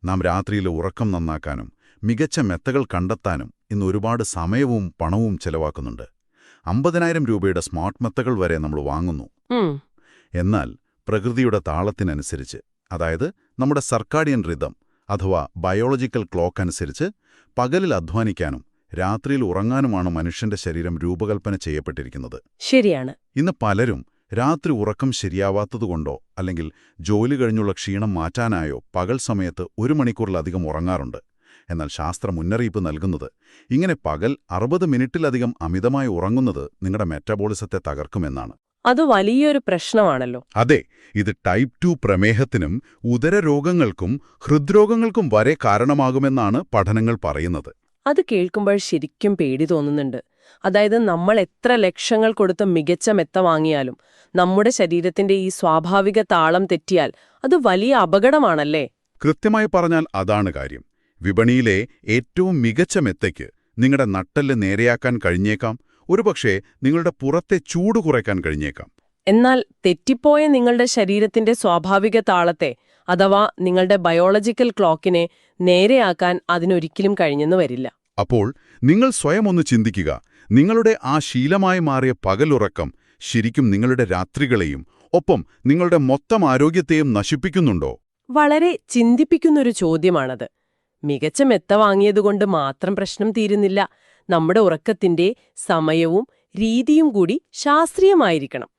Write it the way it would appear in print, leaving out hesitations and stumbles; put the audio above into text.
നാം രാത്രിയിലെ ഉറക്കം നന്നാക്കാനും മികച്ച മെത്തകൾ കണ്ടെത്താനും ഇന്ന് ഒരുപാട് സമയവും പണവും ചെലവാക്കുന്നുണ്ട്. 50,000 രൂപയുടെ സ്മാർട്ട് മെത്തകൾ വരെ നമ്മൾ വാങ്ങുന്നു. എന്നാൽ പ്രകൃതിയുടെ താളത്തിനനുസരിച്ച്, അതായത് നമ്മുടെ സർക്കാഡിയൻ റിതം അഥവാ ബയോളജിക്കൽ ക്ലോക്ക് അനുസരിച്ച് പകലിൽ അധ്വാനിക്കാനും രാത്രിയിൽ ഉറങ്ങാനുമാണ് മനുഷ്യന്റെ ശരീരം രൂപകൽപ്പന ചെയ്യപ്പെട്ടിരിക്കുന്നത്. ശരിയാണ്. ഇന്ന് പലരും രാത്രി ഉറക്കം ശരിയാവാത്തതുകൊണ്ടോ അല്ലെങ്കിൽ ജോലി കഴിഞ്ഞുള്ള ക്ഷീണം മാറ്റാനായോ പകൽ സമയത്ത് 1 മണിക്കൂറിലധികം ഉറങ്ങാറുണ്ട്. എന്നാൽ ശാസ്ത്രം മുന്നറിയിപ്പ് നൽകുന്നത് ഇങ്ങനെ പകൽ 60 മിനിറ്റിലധികം അമിതമായി ഉറങ്ങുന്നത് നിങ്ങളുടെ മെറ്റബോളിസത്തെ തകർക്കുമെന്നാണ്. അത് വലിയൊരു പ്രശ്നമാണല്ലോ. അതെ, ഇത് ടൈപ്പ് 2 പ്രമേഹത്തിനും ഉദരരോഗങ്ങൾക്കും ഹൃദ്രോഗങ്ങൾക്കും വരെ കാരണമാകുമെന്നാണ് പഠനങ്ങൾ പറയുന്നത്. അത് കേൾക്കുമ്പോൾ ശരിക്കും പേടി തോന്നുന്നുണ്ട്. അതായത് നമ്മൾ എത്ര ലക്ഷങ്ങൾ കൊടുത്ത് മികച്ച മെത്ത വാങ്ങിയാലും നമ്മുടെ ശരീരത്തിന്റെ ഈ സ്വാഭാവിക താളം തെറ്റിയാൽ അത് വലിയ അപകടമാണല്ലേ? കൃത്യമായി പറഞ്ഞാൽ അതാണ് കാര്യം. വിപണിയിലെ ഏറ്റവും മികച്ച മെത്തയ്ക്ക് നിങ്ങളുടെ നട്ടെല്ല് നേരെയാക്കാൻ കഴിഞ്ഞേക്കാം, ഒരുപക്ഷേ നിങ്ങളുടെ പുറത്തെ ചൂട് കുറയ്ക്കാൻ കഴിഞ്ഞേക്കാം. എന്നാൽ തെറ്റിപ്പോയ നിങ്ങളുടെ ശരീരത്തിന്റെ സ്വാഭാവിക താളത്തെ അഥവാ നിങ്ങളുടെ ബയോളജിക്കൽ ക്ലോക്കിനെ നേരെയാക്കാൻ അതിനൊരിക്കലും കഴിഞ്ഞെന്ന് വരില്ല. അപ്പോൾ നിങ്ങൾ സ്വയം ഒന്ന് ചിന്തിക്കുക, നിങ്ങളുടെ ആ ശീലമായി മാറിയ പകലുറക്കം ശരിക്കും നിങ്ങളുടെ രാത്രികളെയും ഒപ്പം നിങ്ങളുടെ മൊത്തം ആരോഗ്യത്തെയും നശിപ്പിക്കുന്നുണ്ടോ? വളരെ ചിന്തിപ്പിക്കുന്നൊരു ചോദ്യമാണത്. മികച്ച മെത്ത വാങ്ങിയതുകൊണ്ട് മാത്രം പ്രശ്നം തീരുന്നില്ല. നമ്മുടെ ഉറക്കത്തിന്റെ സമയവും രീതിയും കൂടി ശാസ്ത്രീയമായിരിക്കണം.